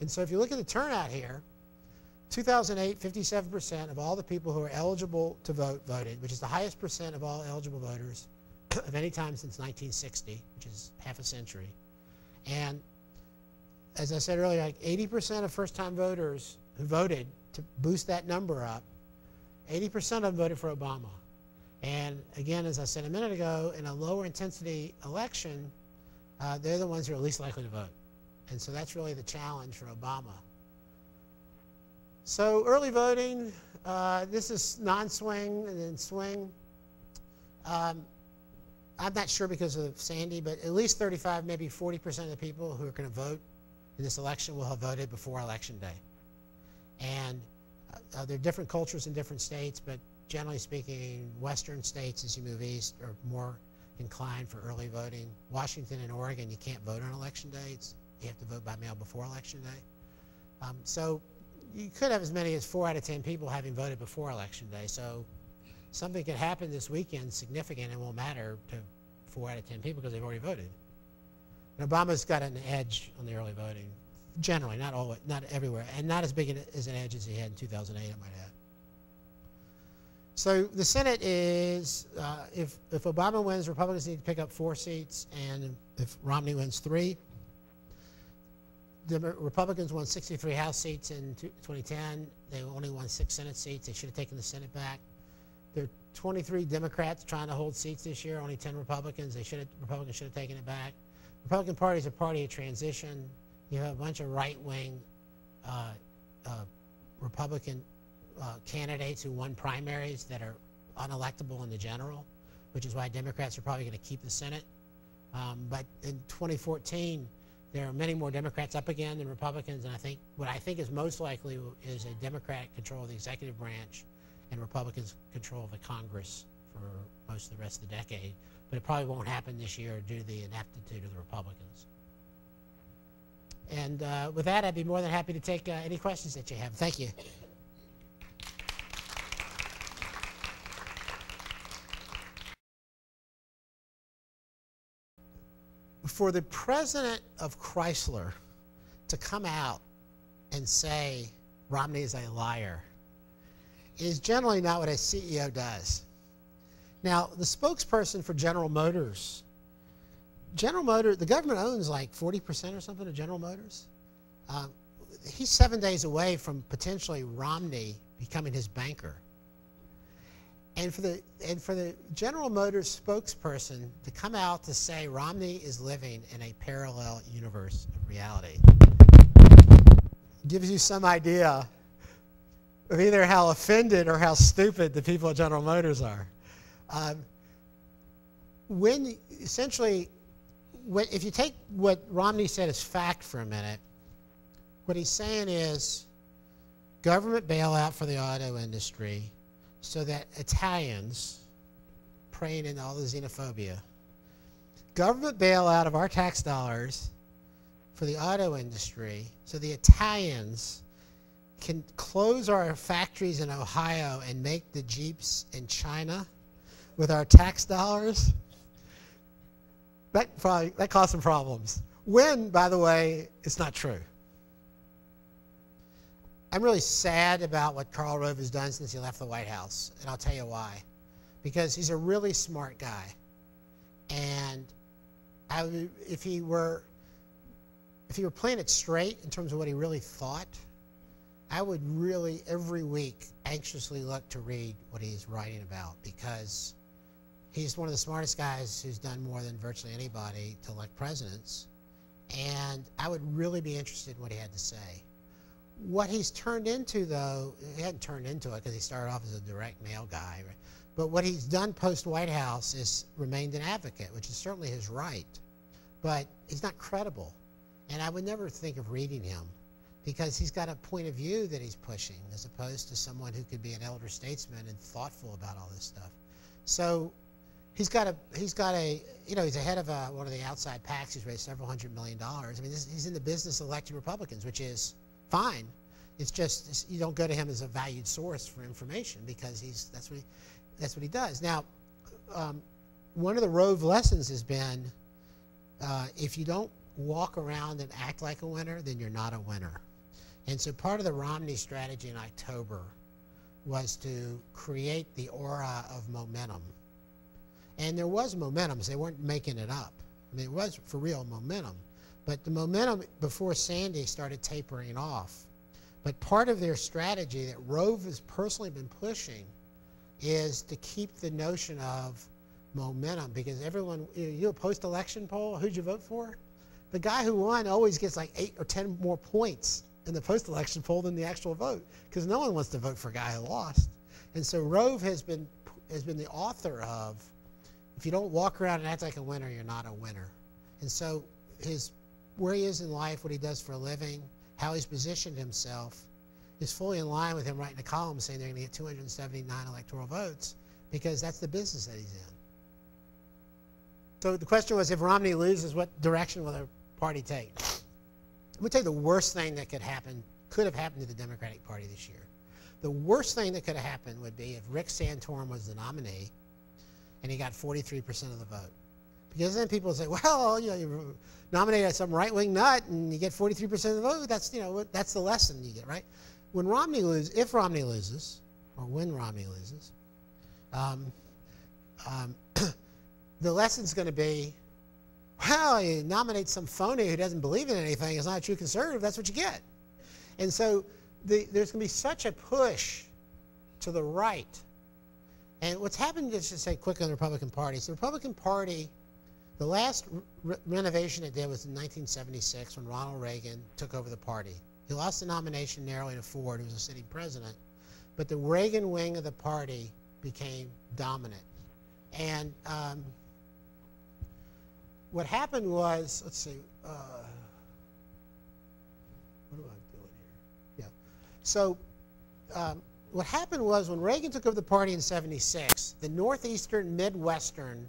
And so if you look at the turnout here, 2008, 57% of all the people who are eligible to vote voted, which is the highest percent of all eligible voters of any time since 1960, which is half a century. And as I said earlier, like 80% of first-time voters who voted to boost that number up, 80% of them voted for Obama. And again, as I said a minute ago, in a lower intensity election, they're the ones who are least likely to vote. And so that's really the challenge for Obama. So early voting, this is non-swing and then swing. I'm not sure because of Sandy, but at least 35, maybe 40% of the people who are going to vote in this election will have voted before Election Day. And there are different cultures in different states, but generally speaking, Western states, as you move east, are more inclined for early voting. Washington and Oregon, you can't vote on Election Day. You have to vote by mail before Election Day. So you could have as many as 4 out of 10 people having voted before Election Day. So something could happen this weekend significant and won't matter to 4 out of 10 people because they've already voted. And Obama's got an edge on the early voting, generally, not always, not everywhere, and not as big as an edge as he had in 2008, I might add. So the Senate is, if Obama wins, Republicans need to pick up 4 seats, and if Romney wins 3. The Republicans won 63 House seats in 2010. They only won 6 Senate seats. They should have taken the Senate back. There are 23 Democrats trying to hold seats this year, only 10 Republicans. Republicans should have taken it back. The Republican Party is a party of transition. You have a bunch of right-wing Republican candidates who won primaries that are unelectable in the general, which is why Democrats are probably going to keep the Senate. But in 2014, there are many more Democrats up again than Republicans, and what I think is most likely is a Democratic control of the executive branch and Republicans control of the Congress for most of the rest of the decade. But it probably won't happen this year due to the ineptitude of the Republicans. And with that, I'd be more than happy to take any questions that you have. Thank you. For the president of Chrysler to come out and say Romney is a liar is generally not what a CEO does. Now, the spokesperson for General Motors, the government owns like 40% or something of General Motors. He's 7 days away from potentially Romney becoming his banker. And for the General Motors spokesperson to come out to say Romney is living in a parallel universe of reality gives you some idea of either how offended or how stupid the people at General Motors are. If you take what Romney said as fact for a minute, what he's saying is government bailout for the auto industry so that Italians, praying into all the xenophobia, government bailout of our tax dollars for the auto industry so the Italians can close our factories in Ohio and make the Jeeps in China with our tax dollars. That caused some problems. When, by the way, it's not true. I'm really sad about what Karl Rove has done since he left the White House, and I'll tell you why. Because he's a really smart guy. And if he were playing it straight in terms of what he really thought, I would really, every week, anxiously look to read what he's writing about, because he's one of the smartest guys who's done more than virtually anybody to elect presidents. And I would really be interested in what he had to say. What he's turned into, though, he hadn't turned into it because he started off as a direct mail guy, right? But what he's done post-White House is remained an advocate, which is certainly his right. But he's not credible. And I would never think of reading him because he's got a point of view that he's pushing as opposed to someone who could be an elder statesman and thoughtful about all this stuff. So he's a head of one of the outside PACs. He's raised several $100 million. I mean, he's in the business of electing Republicans, which is fine. It's just you don't go to him as a valued source for information because that's what he does. Now, one of the Rove lessons has been if you don't walk around and act like a winner, then you're not a winner. And so part of the Romney strategy in October was to create the aura of momentum. And there was momentum, so they weren't making it up. I mean, it was for real momentum. But the momentum before Sandy started tapering off. But part of their strategy that Rove has personally been pushing is to keep the notion of momentum, because everyone, you do a post-election poll, who'd you vote for? The guy who won always gets like 8 or 10 more points in the post-election poll than the actual vote, because no one wants to vote for a guy who lost. And so Rove has been the author of, if you don't walk around and act like a winner, you're not a winner. And so where he is in life, what he does for a living, how he's positioned himself is fully in line with him writing a column saying they're going to get 279 electoral votes, because that's the business that he's in. So the question was, if Romney loses, what direction will the party take? I'm going to tell you the worst thing that could have happened to the Democratic Party this year. The worst thing that could have happened would be if Rick Santorum was the nominee and he got 43% of the vote. Because then people say, well, you know, you nominate some right-wing nut and you get 43% of the vote, that's, you know, that's the lesson you get, right? When Romney loses, if Romney loses, or when Romney loses, the lesson's going to be, well, you nominate some phony who doesn't believe in anything, is not a true conservative, that's what you get. And so there's going to be such a push to the right. And what's happened, just to say quickly, in the Republican Party, so the Republican Party, the last renovation it did was in 1976 when Ronald Reagan took over the party. He lost the nomination narrowly to Ford, who was a sitting president, but the Reagan wing of the party became dominant. And what happened was, let's see, what am I doing here? Yeah. So what happened was, when Reagan took over the party in '76, the Northeastern, Midwestern,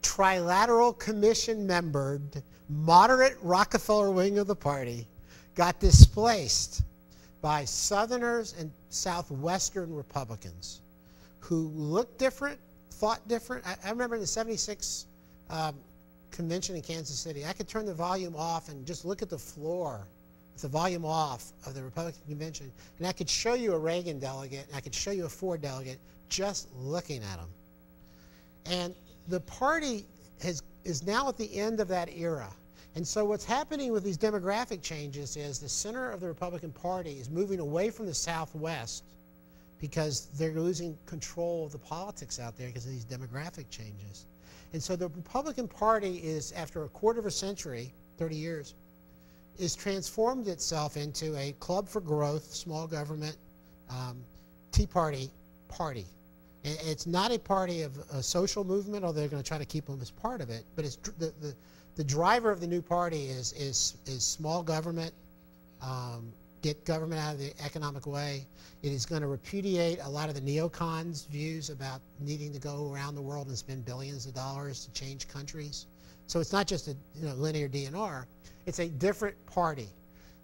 trilateral commission-membered, moderate Rockefeller wing of the party got displaced by Southerners and Southwestern Republicans who looked different, thought different. I remember in the '76 convention in Kansas City, I could turn the volume off and just look at the floor with the volume off of the Republican convention, and I could show you a Reagan delegate, and I could show you a Ford delegate just looking at them. And the party is now at the end of that era. And so what's happening with these demographic changes is the center of the Republican Party is moving away from the Southwest because they're losing control of the politics out there because of these demographic changes. And so the Republican Party is, after a quarter of a century, 30 years, is transformed itself into a club for growth, small government, Tea Party party. And it's not a party of a social movement, although they're going to try to keep them as part of it, but it's the driver of the new party is small government, get government out of the economic way. It is going to repudiate a lot of the neocons' views about needing to go around the world and spend billions of dollars to change countries. So it's not just a linear DNR. It's a different party.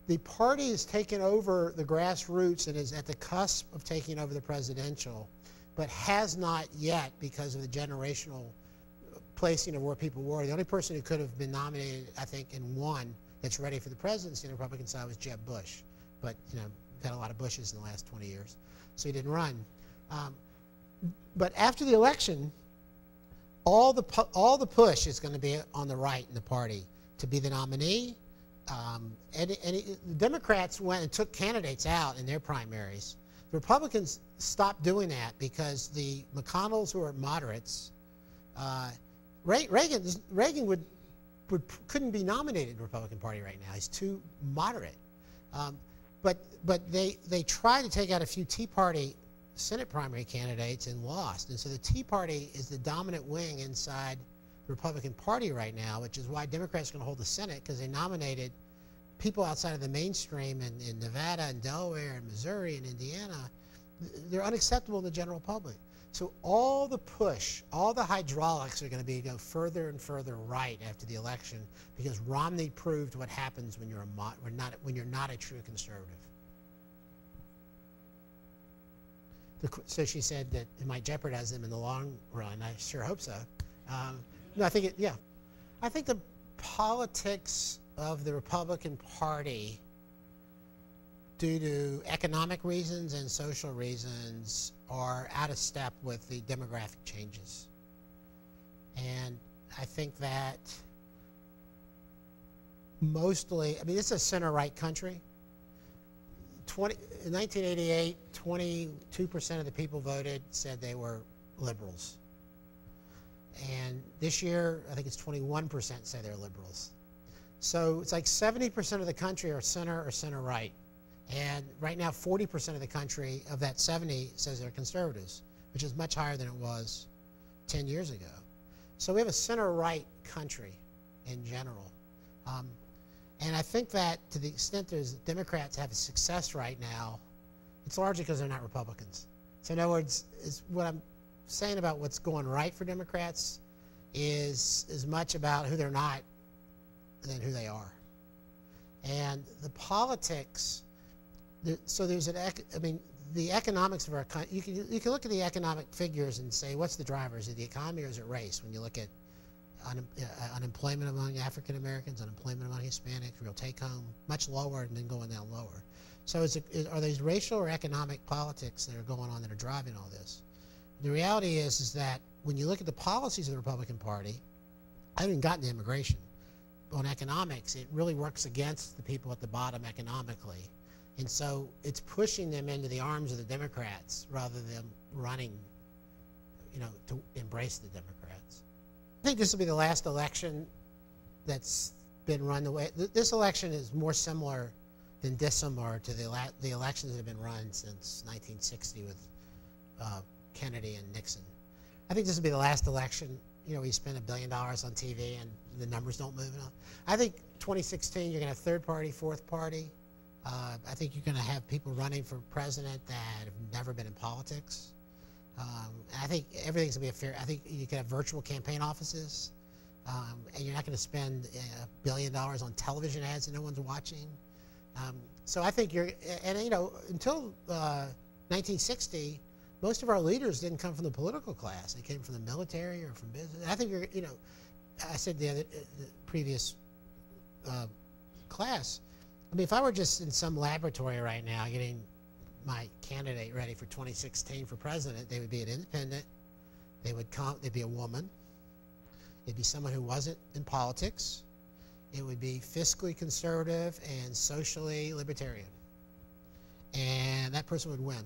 The party has taken over the grassroots and is at the cusp of taking over the presidential, but has not yet, because of the generational placing of where people were. The only person who could have been nominated, I think, and won that's ready for the presidency on the Republican side was Jeb Bush. But, got a lot of Bushes in the last 20 years, so he didn't run. But after the election, all the push is going to be on the right in the party to be the nominee. The Democrats went and took candidates out in their primaries. The Republicans stopped doing that because the McConnells, who are moderates, Reagan couldn't be nominated in the Republican Party right now. He's too moderate. But they tried to take out a few Tea Party Senate primary candidates and lost. And so the Tea Party is the dominant wing inside the Republican Party right now, which is why Democrats are going to hold the Senate, because they nominated people outside of the mainstream in Nevada and Delaware and Missouri and Indiana. They're unacceptable in the general public. So all the push, all the hydraulics are going to be to go further and further right after the election, because Romney proved what happens when you're not a true conservative. So she said that it might jeopardize them in the long run. I sure hope so. No, I think I think the politics of the Republican Party due to economic reasons and social reasons, are out of step with the demographic changes. And I think that mostly, I mean, this is a center-right country. In 1988, 22% of the people voted said they were liberals. And this year, I think it's 21% say they're liberals. So it's like 70% of the country are center or center-right. And right now, 40% of the country, of that 70, says they're conservatives, which is much higher than it was 10 years ago. So we have a center-right country in general. And I think that to the extent there's Democrats have success right now, it's largely because they're not Republicans. So in other words, what I'm saying about what's going right for Democrats is as much about who they're not than who they are. And the politics, so there's an, I mean, the economics of our country, you can look at the economic figures and say, what's the drivers? Is it the economy or is it race? When you look at unemployment among African Americans, unemployment among Hispanics, real take home, much lower and then going down lower. So are these racial or economic politics that are going on that are driving all this? The reality is that when you look at the policies of the Republican Party, I haven't gotten to immigration. On economics, it really works against the people at the bottom economically. And so it's pushing them into the arms of the Democrats rather than running, to embrace the Democrats. I think this will be the last election that's been run the way. This election is more similar than dissimilar to the elections that have been run since 1960 with Kennedy and Nixon. I think this will be the last election. We spend $1 billion on TV and the numbers don't move enough. I think 2016, you're going to have third party, fourth party. I think you're going to have people running for president that have never been in politics. I think everything's going to be I think you can have virtual campaign offices, and you're not going to spend $1 billion on television ads that no one's watching. So I think until 1960, most of our leaders didn't come from the political class. They came from the military or from business. And I think I said the previous class, I mean, if I were just in some laboratory right now getting my candidate ready for 2016 for president, they would be an independent. They'd be a woman. It'd be someone who wasn't in politics. It would be fiscally conservative and socially libertarian. And that person would win.